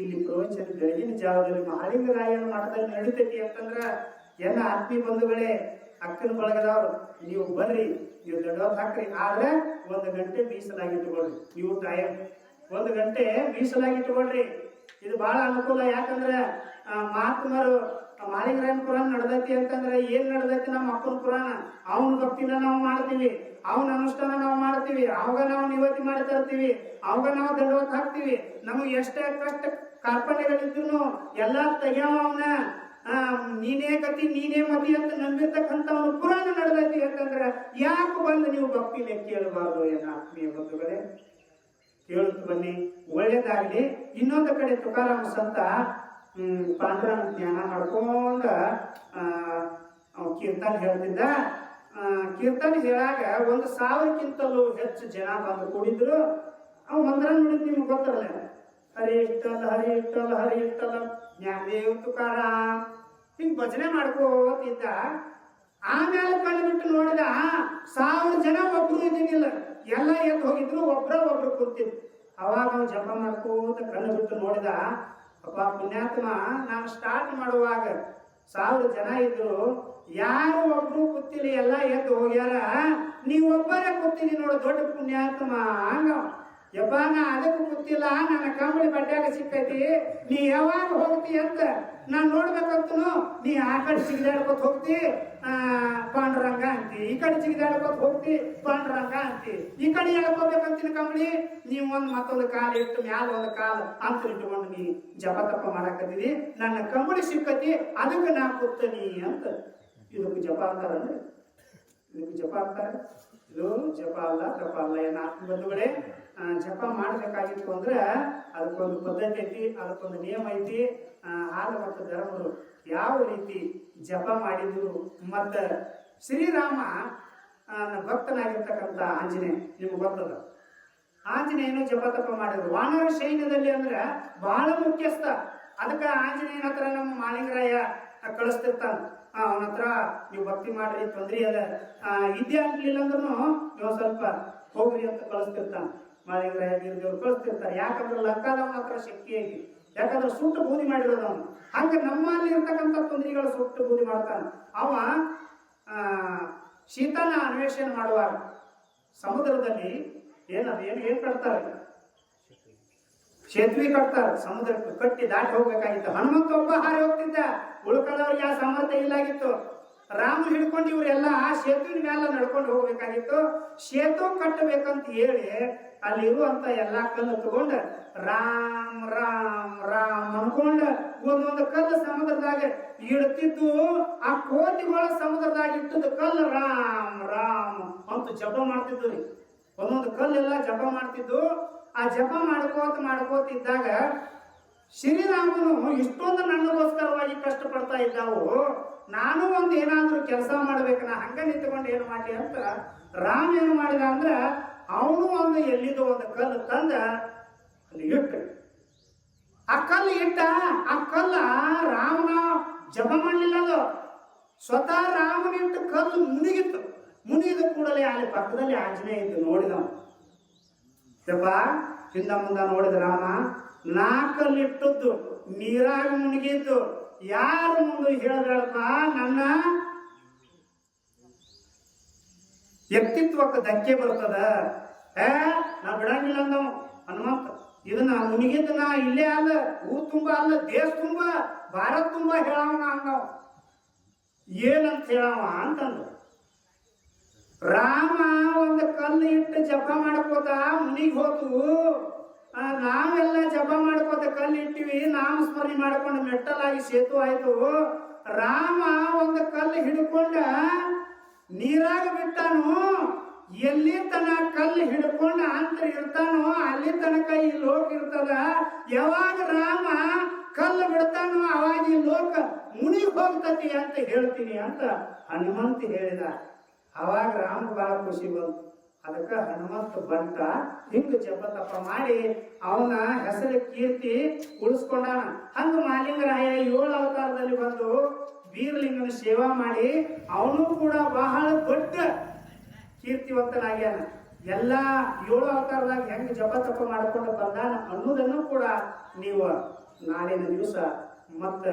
ಇಲ್ಲಿ ಪ್ರವಚನ ಬೆಳಗಿನ ಜಾವದಲ್ಲಿ ಮಹಾಲಿಂಗರಾಯನ ಮಠದಲ್ಲಿ ನಡೀತೈತಿ ಅಂತಂದ್ರ ಎಲ್ಲ ಆತ್ಮೀಯ ಬಂಧುಗಳೇ, ಅಕ್ಕನ ಬಳಗದವ್ರು ನೀವು ಬರ್ರಿ, ನೀವು ದೊಡ್ಡವ್ರು ಹಾಕ್ರಿ. ಆದ್ರೆ 1 ಗಂಟೆ ಮೀಸಲಾಗಿಟ್ಟುಕೊಳ್ರಿ. ನೀವು ಟೈಮ್ 1 ಗಂಟೆ ಮೀಸಲಾಗಿಟ್ಟುಕೊಳ್ರಿ. ಇದು ಬಹಳ ಅನುಕೂಲ. ಯಾಕಂದ್ರೆ ಮಹಾತ್ಮರು ಮಹಾಲಿಂಗರಾಯನ ಪುರಾಣ ನಡೆದೈತಿ ಅಂತಂದ್ರೆ ಏನ್ ನಡೆದೈತಿ, ನಮ್ಮ ಅಪ್ಪನ ಪುರಾಣ, ಅವನ ಭಕ್ತಿನ ನಾವು ಮಾಡ್ತೀವಿ, ಅವನ ಅನುಷ್ಠಾನ ನಾವು ಮಾಡ್ತೀವಿ, ಅವಾಗ ನಾವು ನಿವೃತ್ತಿ ಮಾಡಿ ತರ್ತೀವಿ, ಅವಾಗ ನಾವು ದಂಡವತ್ ಹಾಕ್ತಿವಿ. ನಮಗೆ ಎಷ್ಟೇ ಕಷ್ಟ ಕಾರ್ಪಣ್ಯಗಳಿದ್ರು ಎಲ್ಲಾ ತೆಗ್ಯಾವ ಅವನ. ನೀನೇ ಗತಿ ನೀನೇ ಮತಿ ಅಂತ ನಂಬಿರ್ತಕ್ಕಂಥ ಅವನು ಪುರಾಣ ನಡೆದೈತಿ ಅಂತಂದ್ರೆ ಯಾಕೆ ಬಂದು ನೀವು ಭಕ್ತಿನೇ ಕೇಳಬಾರ್ದು? ಏನ ಆತ್ಮೀಯ ಬಂಧುಗಳೇ, ಕೇಳುತ್ತ ಬನ್ನಿ, ಒಳ್ಳೇದಾಗ್ಲಿ. ಇನ್ನೊಂದು ಕಡೆ ತುಕಾರಾಮ ಸಂತ ಪಾಂಡುರಂಗ ಜ್ಞಾನ ಮಾಡ್ಕೊಂಡ ಕೀರ್ತನ ಹೇಳ್ತಿದ್ದ. ಕೀರ್ತನ ಹೇಳಾಗ 1,000ಕ್ಕಿಂತಲೂ ಹೆಚ್ಚು ಜನ ಬಂದು ಕೂಡಿದ್ರು. ಅವ್ ಮಂದ್ರ ನೋಡಿದ್ ನಿಮ್ಗೆ ಗೊತ್ತಿರಲ್ಲ, ಹರಿ ಇಷ್ಟಲ್ಲ ಹರಿ ಇಷ್ಟಲ್ಲ ಹರಿ ಇಷ್ಟಲ್ಲ ಜ್ಞಾನದೇವ ತುಕಾರಾಮ್ ಹಿಂಗ್ ಭಜನೆ ಮಾಡ್ಕೋತಿದ್ದ. ಆಮೇಲೆ ಕಣ್ಣು ಬಿಟ್ಟು ನೋಡಿದ 1,000 ಜನ ಒಬ್ರು ಇದ್ದಿದ್ದಿಲ್ಲ, ಎಲ್ಲ ಎದ್ದು ಹೋಗಿದ್ರು, ಒಬ್ರು ಕೂತಿದ್ರು. ಅವಾಗ ಅವ್ನು ಜಪ ಮಾಡ್ಕೋತ ಕಣ್ಣು ಬಿಟ್ಟು ನೋಡಿದ, ಅಪ್ಪ ಪುಣ್ಯಾತ್ಮ, ನಾನು ಸ್ಟಾರ್ಟ್ ಮಾಡುವಾಗ 1,000 ಜನ ಇದ್ರು, ಯಾರು ಒಬ್ರು ಕೂತಿಲಿ, ಎಲ್ಲ ಎದ್ದು ಹೋಗ್ಯಾರ, ನೀವು ಒಬ್ಬರೇ ಕೂತಿದಿ ನೋಡು ದೊಡ್ಡ ಪುಣ್ಯಾತ್ಮ ಹಂಗ. ಯಪ್ಪ ನಾ ಅದಕ್ಕೂ ಗೊತ್ತಿಲ್ಲ, ನನ್ನ ಕಂಬಳಿ ಬಡ್ಡ್ಯಾಗ ಸಿಕ್ಕೈತಿ, ನೀ ಯಾವಾಗ ಹೋಗ್ತಿ ಅಂತ ನಾನು ನೋಡ್ಬೇಕಂತನು. ನೀ ಆ ಕಡೆ ಸಿಗಿದಾಡ್ಕೊತ ಹೋಗ್ತಿ ಪಾಂಡುರಂಗ ಅಂತಿ, ಈ ಕಡೆ ಸಿಗಿದಾಡ್ಕೊತ ಹೋಗ್ತಿ ಪಾಂಡುರಂಗ ಅಂತಿ, ಈ ಕಡೆ ಹೇಳ್ಕೋಬೇಕಂತೀನಿ ಕಂಬಳಿ, ನೀವು ಮತ್ತೊಂದು ಕಾಲ ಇಟ್ಟು ಮ್ಯಾಲ ಒಂದು ಕಾಲ ಅಂತ ಇಟ್ಟುಕೊಂಡು ನೀ ಜಪ ತಪ್ಪ ಮಾಡಾಕತ್ತಿದಿ, ನನ್ನ ಕಂಬಳಿ ಸಿಕ್ಕತಿ, ಅದಕ್ಕೆ ನಾ ಕೂತೀನಿ ಅಂತ. ಇದಕ್ಕೆ ಜಪ ಅಂತಾರನ್ರಿ, ಇದಕ್ಕೆ ಜಪ ಅಂತಾರೆ. ಇದು ಜಪ ಅಲ್ಲ, ತಪ ಅಲ್ಲ. ಏನ ಬಂಧುಗಳೇ, ಜಪ ಮಾಡಬೇಕಾಗಿತ್ತು ಅಂದ್ರೆ ಅದಕ್ಕೊಂದು ಪದ್ಧತಿ ಐತಿ, ಅದಕ್ಕೊಂದು ನಿಯಮ ಐತಿ. ಆಗ ಮತ್ತು ಧರ್ಮರು ಯಾವ ರೀತಿ ಜಪ ಮಾಡಿದ್ರು. ಮತ್ತ ಶ್ರೀರಾಮ ಭಕ್ತನಾಗಿರ್ತಕ್ಕಂಥ ಆಂಜನೇಯ ನಿಮ್ಗೆ ಗೊತ್ತದ. ಆಂಜನೇಯನು ಜಪ ತಪ ಮಾಡಿದ್ರು. ವಾನರ ಸೈನ್ಯದಲ್ಲಿ ಅಂದ್ರೆ ಬಹಳ ಮುಖ್ಯಸ್ಥ. ಅದಕ್ಕೆ ಆಂಜನೇಯನ ಹತ್ರ ನಮ್ಮ ಮಾಳಿಂಗರಾಯ ಕಳಿಸ್ತಿರ್ತಾನ, ಅವನ ಹತ್ರ ನೀವು ಭಕ್ತಿ ಮಾಡ್ರಿ, ತೊಂದ್ರೆ ಅದ, ಇದ್ದೇ ಆಗ್ಲಿಲ್ಲ ಅಂದ್ರೂ ನೀವು ಸ್ವಲ್ಪ ಹೋಗ್ರಿ ಅಂತ ಕಳಿಸ್ತಿರ್ತಾನ. ಮಾಳಿಂಗರಾಯ ಗಿರಿದೇವ್ರು ಕಳಿಸ್ತಿರ್ತಾರೆ. ಯಾಕಂದ್ರೆ ಲಂಕಾದವನ ಹತ್ರ ಶಕ್ತಿ ಐತಿ, ಯಾಕಂದ್ರೆ ಸುಟ್ಟು ಬೂದಿ ಮಾಡಿರೋದು ಅವನು. ಹಂಗೆ ನಮ್ಮಲ್ಲಿ ಇರ್ತಕ್ಕಂಥ ತೊಂದರೆಗಳು ಸುಟ್ಟು ಬೂದಿ ಮಾಡ್ತಾನ. ಅವ ಶೀತನ ಅನ್ವೇಷಣೆ ಮಾಡುವಾಗ ಸಮುದ್ರದಲ್ಲಿ ಏನ್ ಕಟ್ತಾರೆ, ಸೇತುವೆ ಕಟ್ತಾರೆ, ಸಮುದ್ರಕ್ಕೆ ಕಟ್ಟಿ ದಾಟಿ ಹೋಗ್ಬೇಕಾಗಿತ್ತು. ಹನುಮಂತ ಒಬ್ಬ ಹಾರಿ ಹೋಗ್ತಿದ್ದ, ಉಳ್ಕೊಳ್ಳೋರಿಗೆ ಆ ಸಾಮರ್ಥ್ಯ ಇಲ್ಲಾಗಿತ್ತು. ರಾಮ ಹಿಡ್ಕೊಂಡು ಇವರೆಲ್ಲ ಸೇತುವಿನ ಮೇಲೆ ನಡ್ಕೊಂಡು ಹೋಗ್ಬೇಕಾಗಿತ್ತು. ಸೇತು ಕಟ್ಟಬೇಕಂತ ಹೇಳಿ ಅಲ್ಲಿರುವಂತ ಎಲ್ಲಾ ಕಲ್ಲು ತಗೊಂಡ ರಾಮ್ ರಾಮ್ ರಾಮ್ ಅನ್ಕೊಂಡ ಒಂದೊಂದು ಕಲ್ಲು ಸಮುದ್ರದಾಗ ಇಡ್ತಿದ್ದು. ಆ ಕೋತಿಗಳ ಸಮುದ್ರದಾಗ ಇಟ್ಟದ ಕಲ್ಲು ರಾಮ್ ರಾಮ್ ಅಂತ ಜಪ ಮಾಡ್ತಿದ್ದು ರೀ. ಒಂದೊಂದು ಕಲ್ಲೆಲ್ಲ ಜಪ ಮಾಡ್ತಿದ್ದು. ಆ ಜಪ ಮಾಡ್ಕೋತಿದ್ದಾಗ ಶ್ರೀರಾಮನು ಇಷ್ಟೊಂದು ನನಗೋಸ್ಕರವಾಗಿ ಕಷ್ಟಪಡ್ತಾ ಇದ್ದಾವು, ನಾನು ಒಂದು ಏನಾದ್ರೂ ಕೆಲಸ ಮಾಡ್ಬೇಕು, ನಾ ಹಂಗ ನಿಂತ್ಕೊಂಡು ಏನು ಮಾಡಿ ಅಂತ ರಾಮ ಏನು ಮಾಡಿದ ಅಂದ್ರ ಅವನು ಒಂದು ಎಲ್ಲಿದ್ದು ಒಂದು ಕಲ್ಲು ತಂದ ಅಲ್ಲಿ ಇಟ್ಟ. ಆ ಕಲ್ಲು ಇಟ್ಟ. ಆ ಕಲ್ಲ ರಾಮನ ಜಪ ಮಾಡಲಿಲ್ಲ, ಅದು ಸ್ವತಃ ರಾಮನ ಇಟ್ಟು ಕಲ್ಲು ಮುನಿಗಿತ್ತು. ಮುನಿಗಿದ ಕೂಡಲೇ ಅಲ್ಲಿ ಪಕ್ಕದಲ್ಲಿ ಆಂಜನೇಯ ಇದ್ದು ನೋಡಿದವ. ಯಪ್ಪ ಹಿಂದ ಮುಂದ ನೋಡಿದ ರಾಮ, ನಾಲ್ಕಲ್ಲಿಟ್ಟದ್ದು ನೀರಾಗ ಮುನಿಗಿದ್ದು, ಯಾರು ಮುಂದೆ ಹೇಳಬೇಡಪ್ಪ, ನನ್ನ ವ್ಯಕ್ತಿತ್ವಕ್ಕೆ ಧಕ್ಕೆ ಬರ್ತದ, ನಾ ಬಿಡಂಗಿಲ್ಲ ಅಂದವ ಹನುಮಂತ. ಇದನ್ನ ಮುನಿಗಿದ್ದು ನಾ ಇಲ್ಲೇ ಅಲ್ಲ, ಊರ್ ತುಂಬಾ ಅಲ್ಲ, ದೇಶ ತುಂಬಾ ಭಾರತ ತುಂಬಾ ಹೇಳವ ಅಂದವ. ಏನಂತ ಹೇಳವ ಅಂತಂದ. ರಾಮ ಒಂದು ಕಲ್ಲು ಇಟ್ಟು ಜಪ ಮಾಡ್ಕೋತ ಮುನಿಗೆ ಹೋತು, ನಾವೆಲ್ಲ ಜಪ ಮಾಡ್ಕೋತ ಕಲ್ಲು ಇಟ್ಟಿವಿ, ನಾಮಸ್ಮರಣೆ ಮಾಡ್ಕೊಂಡು ಮೆಟ್ಟಲಾಗಿ ಸೇತು ಆಯ್ತು. ರಾಮ ಒಂದು ಕಲ್ಲು ಹಿಡ್ಕೊಂಡ ನೀರಾಗ ಬಿಟ್ಟಾನು. ಎಲ್ಲಿ ತನ ಕಲ್ಲು ಹಿಡ್ಕೊಂಡ ಅಂತ ಇರ್ತಾನೋ ಅಲ್ಲಿ ತನಕ ಈ ಲೋಕ ಇರ್ತದ. ಯಾವಾಗ ರಾಮ ಕಲ್ಲು ಬಿಡ್ತಾನೋ ಅವಾಗ ಈ ಲೋಕ ಮುನಿಗೆ ಹೋಗ್ತತಿ ಅಂತ ಹೇಳ್ತೀನಿ ಅಂತ ಹನುಮಂತ ಹೇಳಿದ. ಅವಾಗ ರಾಮ ಬಹಳ ಖುಷಿ ಬಂತು. ಅದಕ್ಕ ಹನುಮಂತ ಬಂತ ಹಿಂಗ ಜಪ ತಪ ಮಾಡಿ ಅವನ ಹೆಸರು ಕೀರ್ತಿ ಉಳಿಸ್ಕೊಂಡಾನ. ಹಂಗ ಮಾಲಿಂಗರಾಯ 7 ಅವತಾರದಲ್ಲಿ ಬಂದು ಬೀರಲಿಂಗನ ಸೇವಾ ಮಾಡಿ ಅವನು ಕೂಡ ಬಹಳ ದೊಡ್ಡ ಕೀರ್ತಿವಂತನಾಗ್ಯಾನ. ಎಲ್ಲಾ 7 ಅವತಾರದಾಗ ಹೆಂಗ ಜಪ ತಪ ಮಾಡ್ಕೊಂಡು ಬಂದಾನ ಅನ್ನೋದನ್ನು ಕೂಡ ನೀವು ನಾಳಿನ ದಿವಸ ಮತ್ತ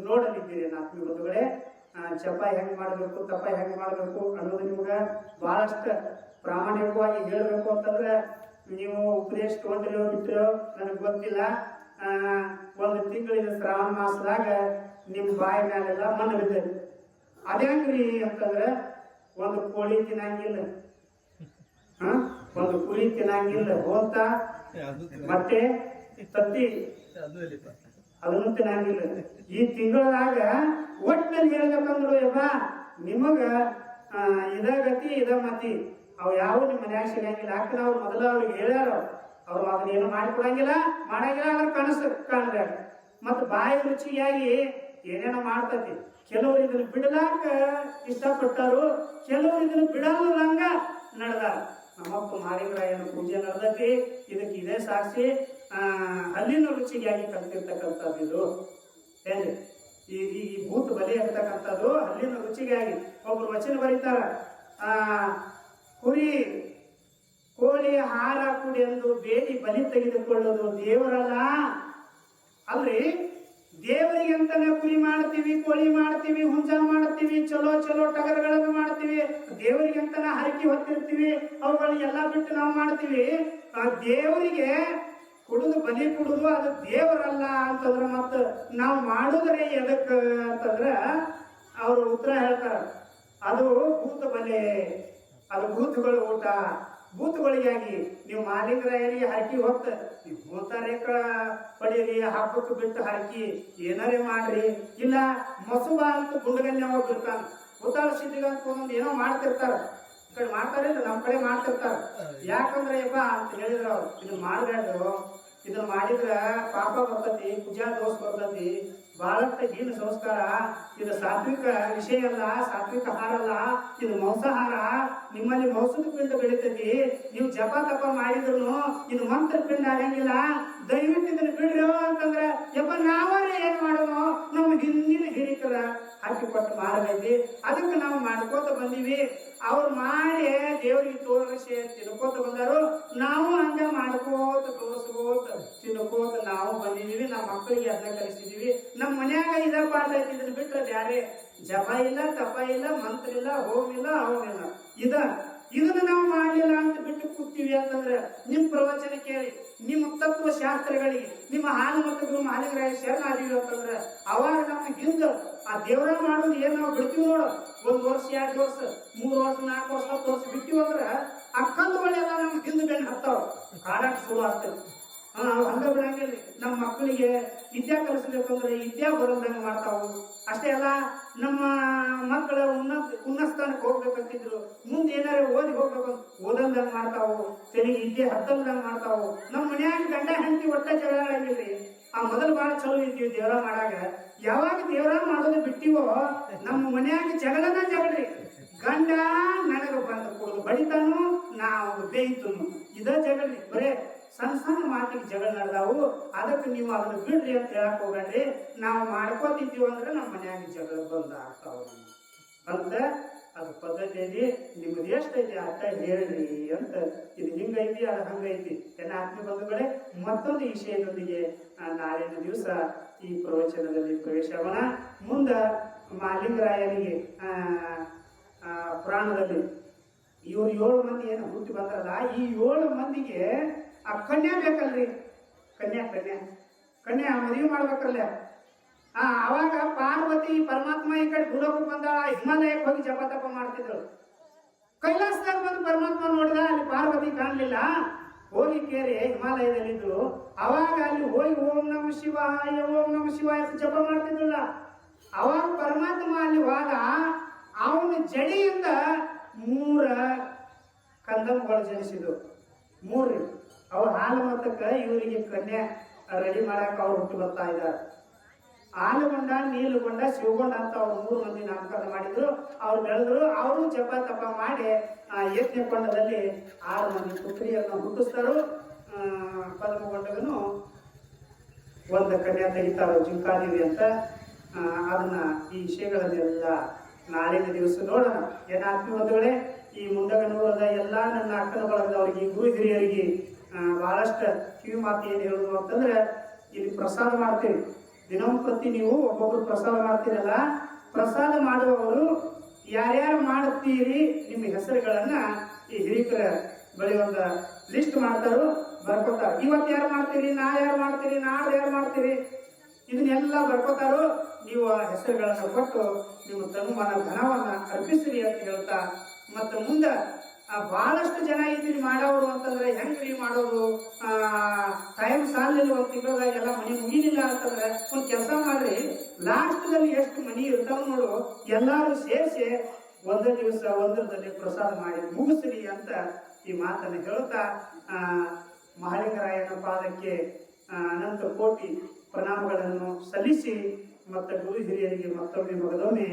ನೋಡಲಿದ್ದೀರಿ. ನಾಲ್ಕು ಬಂಧುಗಳೇ, ಜಪ ಹೆಂಗ್ ಮಾಡಬೇಕು, ತಪ ಹೆಂಗ್ ಮಾಡಬೇಕು ಅನ್ನೋದು ನಿಮ್ಗ ಬಹಳಷ್ಟು ಪ್ರಾಮಾಣಿಕವಾಗಿ ಹೇಳಬೇಕು ಅಂತಂದ್ರೆ ನೀವು ಉಪದೇಶ ತಗೊಂಡಿರೋ ಬಿಟ್ಟಿರೋ ನನಗೆ ಗೊತ್ತಿಲ್ಲ. ಒಂದು ತಿಂಗಳಿನ ಶ್ರಾವಣ ಮಾಸದಾಗ ನಿಮ್ಮ ಬಾಯಿ ಮೇಲೆಲ್ಲ ಮಣ್ಣು ಬಿದ್ದೈತಿ. ಅದೇಂಗ್ರಿ ಅಂತಂದ್ರೆ ಒಂದು ಕೋಳಿ ತಿನ್ನಂಗಿಲ್ಲ, ಒಂದು ಕುರಿ ತಿನ್ನಂಗಿಲ್ಲ, ಹೋತ ಮತ್ತೆ ತತ್ತಿ ಅದನ್ನು ತಿನ್ನಂಗಿಲ್ಲ. ಈ ತಿಂಗಳದಾಗ ಒಟ್ಟಿನಲ್ಲಿ ಹೇಳ್ಬೇಕಂದ್ರು ಯಪ್ಪ ನಿಮಗ ಇದ ಗತಿ ಇದ ಮತಿ ಅವು ಯಾವ ನಿಮ್ಮ ಮನ್ಯಾಗ ಸಿಗಂಗಿಲ್ಲ. ಯಾಕಂದ್ರೆ ಅವ್ರು ಮೊದಲ ಅವ್ರಿಗೆ ಹೇಳ್ಯಾರ, ಅವ್ರು ಅದನ್ನೇನು ಮಾಡಿಕೊಡಂಗಿಲ್ಲ, ಮಾಡಂಗಿಲ್ಲ, ಅದ್ರ ಕನಸು ಕಾಣ್ಬೇಕು. ಮತ್ತು ಬಾಯಿ ರುಚಿಯಾಗಿ ಏನೇನೋ ಮಾಡ್ತತಿ. ಕೆಲವರು ಇದನ್ನು ಬಿಡಲಾಕ ಇಷ್ಟಪಟ್ಟರು, ಕೆಲವರು ಇದನ್ನು ಬಿಡಲ್ಲಂಗ ನಡೆದಾರ. ನಮ್ಮಪ್ಪ ಮಾಳಿಂಗರಾಯನ ಪೂಜೆ ನಡೆದತಿ. ಇದಕ್ಕೆ ಇದೇ ಸಾಕ್ಷಿ. ಹಲ್ಲಿನ ರುಚಿಗಾಗಿ ಕಲ್ತಿರ್ತಕ್ಕಂಥದ್ದು ಇದು. ಹೇಳಿ, ಈ ಭೂತ ಬಲಿ ಇರ್ತಕ್ಕಂಥದ್ದು ಹಲ್ಲಿನ ರುಚಿಗಾಗಿ. ಒಬ್ರು ವಚನ ಬರೀತಾರ, ಕುರಿ ಕೋಳಿ ಹಾರ ಕುಡಿ ಎಂದು ಬೇಡಿ ಬಲಿ ತೆಗೆದುಕೊಳ್ಳೋದು ದೇವರಲ್ಲ ಅಲ್ರಿ. ದೇವರಿಗೆ ಅಂತಾನೆ ಕುರಿ ಮಾಡ್ತೀವಿ, ಕೋಳಿ ಮಾಡ್ತೀವಿ, ಹುಂಜ ಮಾಡ್ತೀವಿ, ಚಲೋ ಚಲೋ ಟಗರುಗಳನ್ನು ಮಾಡ್ತೀವಿ. ದೇವರಿಗೆ ಅಂತಾನೆ ಹರಕೆ ಹೊತ್ತಿರ್ತೀವಿ. ಅವುಗಳನ್ನೆಲ್ಲ ಬಿಟ್ಟು ನಾವು ಮಾಡ್ತೀವಿ. ದೇವರಿಗೆ ಕುಡಿದು ಬಲಿ ಕೊಡುದು ಅದು ದೇವರಲ್ಲ ಅಂತಂದ್ರ ಮತ್ತ ನಾವು ಮಾಡುದ್ರೆ ಎದಕ್ ಅಂತಂದ್ರ ಅವರು ಉತ್ತರ ಹೇಳ್ತಾರ, ಅದು ಭೂತ ಬಲೆ, ಅದು ಭೂತಗಳ ಊಟ. ಭೂತಗಳಿಗಾಗಿ ನೀವು ಮಾಲಿಂಗರಾಯರಿಗೆ ಹರಕಿ ಹೊತ್ತ ನೀವು ಭೂತಾರೇಕ ಪಡೀರಿ, ಹಬ್ಬಕ್ಕೆ ಬಿಟ್ಟು ಹರಕಿ ಏನಾರೇ ಮಾಡ್ರಿ. ಇಲ್ಲ ಮಸುಬ ಅಂತ ಗುಂಡಗನ್ಯ ಹೋಗಿರ್ತಾನ, ಭೂತಾಳ ಸಿದ್ಧಿಗ ಅಂತ ಒಂದೊಂದು ಏನೋ ಮಾಡ್ತಿರ್ತಾರ. ಈ ಕಡೆ ಮಾಡ್ತಾರಿಲ್ಲ, ನಮ್ಮ ಕಡೆ ಮಾಡ್ತಿರ್ತಾರ. ಯಾಕಂದ್ರೆ ಯಪ್ಪ ಅಂತ ಹೇಳಿದ್ರ ಅವ್ರು, ಇದನ್ನ ಮಾಡ್ಬೇಡ್ರು, ಇದನ್ನ ಮಾಡಿದ್ರ ಪಾಪ ಬರ್ತತಿ, ಪೂಜಾ ದೋಷ ಬರ್ತತಿ, ಬಹಳಷ್ಟು ಹೀನ ಸಂಸ್ಕಾರ. ಇದು ಸಾತ್ವಿಕ ವಿಷಯ ಅಲ್ಲ, ಸಾತ್ವಿಕ ಆಹಾರ ಅಲ್ಲ, ಇದು ಮಾಂಸಾಹಾರ. ನಿಮ್ಮಲ್ಲಿ ಮಾಂಸದ ಪಿಂಡ ಬೆಳಿತೈತಿ. ನೀವು ಜಪ ತಪ ಮಾಡಿದ್ರು ಇದು ಮಂತ್ರ ಪಿಂಡ ಆಗಂಗಿಲ್ಲ. ದಯವಿಟ್ಟು ಇದನ್ನ ಬಿಡ್ರಿ ಅಂತಂದ್ರ ಯಪ್ಪ ನಾವೇ ಏನ್ ಮಾಡೋನು, ನಮ್ಮ ಹಿಂದಿನ ಹಿರಿಕರ ಹಾಕಿಕೊಟ್ಟು ಮಾಡಬೇಕು. ಅದಕ್ಕೆ ನಾವು ಮಾಡ್ಕೋತ ಬಂದೀವಿ. ಅವ್ರು ಮಾಡಿ ದೇವರಿಗೆ ತೋರಿಸಿ ತಿನ್ಕೋತ ಬಂದರು. ನಾವು ಹಂಗ ಮಾಡ್ಕೋತ ತೋರಿಸ್ಕೋತ ತಿನ್ಕೋತ ನಾವು ಬಂದಿದೀವಿ. ನಮ್ಮ ಮಕ್ಕಳಿಗೆ ಅದನ್ನ ಕಲಿಸಿದೀವಿ. ನಮ್ಮ ಮನ್ಯಾಗ ಇದ ಪಾಠ ಐತಿ. ಇದನ್ನ ಬಿಟ್ರೆ ಬ್ಯಾರೆ ಜಪ ಇಲ್ಲ, ತಪ ಇಲ್ಲ, ಮಂತ್ರ ಇಲ್ಲ, ಹೋಮ ಇಲ್ಲ, ಅವನಿಲ್ಲ. ಇದನ್ನ ನಾವು ಮಾಡಲಿಲ್ಲ ಅಂತ ಬಿಟ್ಟು ಕೂತೀವಿ ಅಂತಂದ್ರೆ ನಿಮ್ ಪ್ರವಚನ ಕೇಳಿ, ನಿಮ್ಮ ತತ್ವ ಶಾಸ್ತ್ರಗಳಿಗೆ, ನಿಮ್ಮ ಹಾಲು ಮತ್ತು ಮಾಲಿಂಗರಾಯ ಶರಣಾದೀವಿ ಅಂತಂದ್ರೆ ಅವಾಗ ನಮ್ಮ ಹಿಂದ ಆ ದೇವರ ಮಾಡೋದು ಏನ್ ನಾವು ಬಿಡ್ತೀವಿ ನೋಡು. 1 ವರ್ಷ 2 ವರ್ಷ 3 ವರ್ಷ 4 ವರ್ಷ 10 ವರ್ಷ ಬಿಟ್ಟಿವಿ ಅಂದ್ರ ಆ ಕಲ್ಲುಗಳೆಲ್ಲ ನಮ್ಮ ಹಿಂದ ಬೆನ್ನು ಹತ್ತಾವ, ಕಾಡಾಟ ಶುರು ಆಗ್ತದೆ. ಹಂಗ ಬಿಡಂಗಿಲ್ಲ. ನಮ್ಮ ಮಕ್ಕಳಿಗೆ ವಿದ್ಯಾ ಕಲಿಸ್ಬೇಕಂದ್ರೆ ವಿದ್ಯಾ ಬರೋದಂಗ ಮಾಡ್ತಾವು. ಅಷ್ಟೇ ಅಲ್ಲ, ನಮ್ಮ ಮಕ್ಕಳ ಉನ್ನತ ಸ್ಥಾನಕ್ಕೆ ಹೋಗ್ಬೇಕಂತಿದ್ರು, ಮುಂದೆ ಏನಾರು ಓದಿ ಹೋಗ್ಬೇಕು ಓದಂದಂಗ ಮಾಡ್ತಾವು, ತೆಲಿಗೆ ವಿದ್ಯೆ ಹತ್ತಲ್ದಂಗ ಮಾಡ್ತಾವು. ನಮ್ಮ ಮನ್ಯಾಗ ಗಂಡ ಹೆಂಡತಿ ಒಟ್ಟ ಜಗಳ ಆಗಿಲ್ರಿ. ಆ ಮೊದಲು ಬಹಳ ಚಲೋ ಇದ್ದೀವಿ ದೇವರ ಮಾಡಾಗ. ಯಾವಾಗ ದೇವರ ಮಾಡೋದು ಬಿಟ್ಟಿವೋ ನಮ್ಮ ಮನ್ಯಾಗ ಜಗಳರಿ. ಗಂಡ ನನಗ ಬಂದು ಕೊಡುದು ಬಡಿತಾನು, ನಾವು ಬೇಯ್ತನು, ಇದ ಜಗಳರಿ. ಬರೇ ಸಣ್ಣ ಸಣ್ಣ ಮಾತಿಗೆ ಜಗಳ ನಡೆದಾವು. ಅದಕ್ಕೆ ನೀವು ಅದನ್ನ ಬಿಡ್ರಿ ಅಂತ ಹೇಳಕ್ ಹೋಗ್ಬೇಡ್ರಿ. ನಾವು ಮಾಡ್ಕೋತಿದ್ದೀವಿ ಅಂದ್ರೆ ನಮ್ಮ ಮನ್ಯಾಗ ಜಗಳ ಬಂದ ಆಗ್ತಾವ ಅಂತ ಅದು ಪದ್ಧತಿ ಐತಿ. ನಿಮ್ದು ಎಷ್ಟೈತಿ ಅಷ್ಟ ಹೇಳ್ರಿ ಅಂತ. ಇದು ಹಿಂಗೈತಿ, ಅದು ಹಂಗೈತಿ. ಎಲ್ಲ ಆತ್ಮೀಯ ಬಂಧುಗಳೇ, ಮತ್ತೊಂದು ವಿಷಯದೊಂದಿಗೆ ನಾಳಿನ ದಿವಸ ಈ ಪ್ರವಚನದಲ್ಲಿ ಪ್ರವೇಶ ಆಗೋಣ. ಮುಂದ ಮಾಲಿಂಗರಾಯನಿಗೆ ಪುರಾಣದಲ್ಲಿ ಇವ್ರು 7 ಮಂದಿ ಏನು ಹುಟ್ಟಿ ಬಂದ್ರಲ್ಲ, ಈ 7 ಮಂದಿಗೆ ಆ ಕನ್ಯಾ ಬೇಕಲ್ರಿ. ಕನ್ಯಾ ಮದುವೆ ಮಾಡ್ಬೇಕಲ್ಲ. ಅವಾಗ ಪಾರ್ವತಿ ಪರಮಾತ್ಮ ಈ ಕಡೆ ಭೂಲೋಕಕ್ಕೆ ಬಂದಾಳ. ಹಿಮಾಲಯಕ್ಕೆ ಹೋಗಿ ಜಪ ತಪ ಮಾಡ್ತಿದ್ರು. ಕೈಲಾಸದಾಗ ಬಂದು ಪರಮಾತ್ಮ ನೋಡಿದ, ಅಲ್ಲಿ ಪಾರ್ವತಿ ಕಾಣಲಿಲ್ಲ. ಹೋಗಿ ಕೇರಿ ಹಿಮಾಲಯದಲ್ಲಿದ್ರು. ಅವಾಗ ಅಲ್ಲಿ ಹೋಗಿ ಓಂ ನಮ ಶಿವಾಯ ಓಂ ನಮ ಶಿವಾಯ ಜಪ ಮಾಡ್ತಿದ್ರಲ್ಲ. ಅವಾಗ ಪರಮಾತ್ಮ ಅಲ್ಲಿ ಹೋದ. ಅವನ ಜಡಿಯಿಂದ 3 ಕಂದಮ್ಮಗಳು ಜನಿಸಿದ್ರು. 3 ಅವ್ರ ಹಾಲು ಮತಕ್ಕ ಇವರಿಗೆ ಕನ್ಯಾ ರೆಡಿ ಮಾಡಕ್ ಅವ್ರು ಹುಟ್ಟು ಬರ್ತಾ ಇದ್ದಾರೆ. ಆಲುಗೊಂಡ, ನೀಲುಗೊಂಡ, ಶಿವಗೊಂಡ ಅಂತ ಅವ್ರು 3 ಮಂದಿ ನಾಮಕರಣ ಮಾಡಿದ್ರು. ಅವ್ರು ಬೆಳೆದ್ರು. ಅವರು ಜಪ ತಪ ಮಾಡಿ ಯಜ್ಞಕೊಂಡದಲ್ಲಿ 6 ಮಂದಿ ಪುತ್ರಿಯರನ್ನ ಹುಟ್ಟಿಸ್ತಾರು. ಪದ್ಮಗೊಂಡಗನು 1 ಕನ್ಯಾ ತೆಗಿತಾರೋ ಜಿಂಕಾದೇವಿ ಅಂತ. ಅದನ್ನ ಈ ವಿಷಯಗಳನ್ನೆಲ್ಲ ನಾಳಿನ ದಿವಸ ನೋಡೋಣ. ಏನಾತ್ಮೀಯಗಳೇ, ಈ ಮುಂಡಗನೂರದ ಎಲ್ಲ ನನ್ನ ಅಕ್ಕನ ಬಳಗದವರಿಗೆ, ಗುರು ಹಿರಿಯರಿಗೆ ಬಹಳಷ್ಟು ಕಿವಿ ಮಾತು ಏನು ಹೇಳುದು ಅಂತಂದ್ರೆ, ಇಲ್ಲಿ ಪ್ರಸಾದ ಮಾಡ್ತೀವಿ ದಿನಂಪ್ರತಿ. ನೀವು ಒಬ್ಬೊಬ್ರು ಪ್ರಸಾದ ಮಾಡ್ತೀರಲ್ಲ, ಪ್ರಸಾದ ಮಾಡುವವರು ಯಾರ್ಯಾರು ಮಾಡುತ್ತೀರಿ ನಿಮ್ಮ ಹೆಸರುಗಳನ್ನ ಈ ಹಿರಿಕರ ಬಳಿ ಒಂದು ಲಿಸ್ಟ್ ಮಾಡ್ತಾರೋ, ಬರ್ಕೋತಾರ. ಇವತ್ತು ಯಾರು ಮಾಡ್ತೀರಿ, ನಾಳೆ ಯಾರು ಮಾಡ್ತೀರಿ, ನಾಳೆ ಯಾರು ಮಾಡ್ತೀರಿ, ಇದನ್ನೆಲ್ಲ ಬರ್ಕೋತಾರೋ. ನೀವು ಆ ಹೆಸರುಗಳನ್ನ ಕೊಟ್ಟು ನಿಮ್ಮ ತನುಮಾನ ಧನವನ್ನ ಅರ್ಪಿಸಿರಿ ಅಂತ ಹೇಳ್ತಾ, ಮತ್ತೆ ಮುಂದೆ ಬಹಳಷ್ಟು ಜನ ಇದನ್ನ ಮಾಡೋರು ಅಂತಂದ್ರೆ ಹೆಂಗ್ರಿ ಮಾಡೋದು, ಟೈಮ್ ಸಾಲಿಲ್ಲ, 1 ತಿಂಗಳದಾಗ ಎಲ್ಲ ಮನಿ ಮುಗಿಲಿಲ್ಲ ಅಂತಂದ್ರೆ ಒಂದು ಕೆಲಸ ಮಾಡ್ರಿ. ಲಾಸ್ಟ್ದಲ್ಲಿ ಎಷ್ಟು ಮನಿ ಇರ್ತಾವ ನೋಡು, ಎಲ್ಲಾರು ಸೇರಿಸಿ ಒಂದೇ ದಿವಸ ಒಂದರದಲ್ಲಿ ಪ್ರಸಾದ ಮಾಡಿ ಮುಗಿಸ್ರಿ ಅಂತ ಈ ಮಾತನ್ನು ಹೇಳ್ತಾ, ಮಹಾಲಿಂಗರಾಯನ ಪಾದಕ್ಕೆ ಅನಂತ ಕೋಟಿ ಪ್ರಣಾಮಗಳನ್ನು ಸಲ್ಲಿಸಿ ಮತ್ತು ಗುರು ಹಿರಿಯರಿಗೆ ಮತ್ತೊಮ್ಮೆ ಮಗದೊಮ್ಮೆ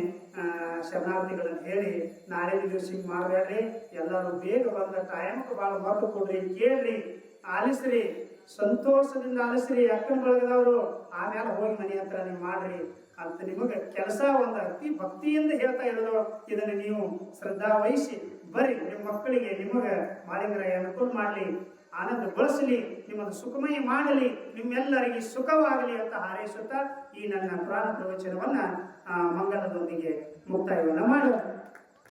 ಶರಣಾರ್ಥಿಗಳನ್ನು ಹೇಳಿ ನಾಳೆ ದಿವಸ ಹಿಂಗೆ ಮಾಡಬೇಡ್ರಿ, ಎಲ್ಲರೂ ಬೇಗ ಬಂದ ಟೈಮಕ್ಕೆ ಭಾಳ ಮಹತ್ವ ಕೊಡ್ರಿ, ಕೇಳ್ರಿ, ಆಲಿಸ್ರಿ, ಸಂತೋಷದಿಂದ ಆಲಿಸ್ರಿ. ಅಕ್ಕನ ಬಳಗದವರು ಆಮೇಲೆ ಹೋಗಿ ಮನೆ ಹತ್ರ ನೀವು ಮಾಡ್ರಿ ಅಂತ ನಿಮಗೆ ಕೆಲಸ ಒಂದು ಅತಿ ಭಕ್ತಿಯಿಂದ ಹೇಳ್ತಾ ಇರೋದು. ಇದನ್ನು ನೀವು ಶ್ರದ್ಧಾ ವಹಿಸಿ ಬರ್ರಿ, ನಿಮ್ಮ ಮಕ್ಕಳಿಗೆ ನಿಮಗೆ ಮಾಲಿಂಗರಾಯ ಅನುಕೂಲ ಮಾಡಲಿ, ಆನಂದಗೊಳಿಸಲಿ, ನಿಮ್ಮನ್ನು ಸುಖಮಯ ಮಾಡಲಿ, ನಿಮ್ಮೆಲ್ಲರಿಗೆ ಸುಖವಾಗಲಿ ಅಂತ ಹಾರೈಸುತ್ತಾ ಈ ನನ್ನ ಪ್ರಾಣ ಪ್ರವಚನವನ್ನ ಮಂಗಲದೊಂದಿಗೆ ಮುಕ್ತಾಯವನ್ನು ಮಾಡೋಣ.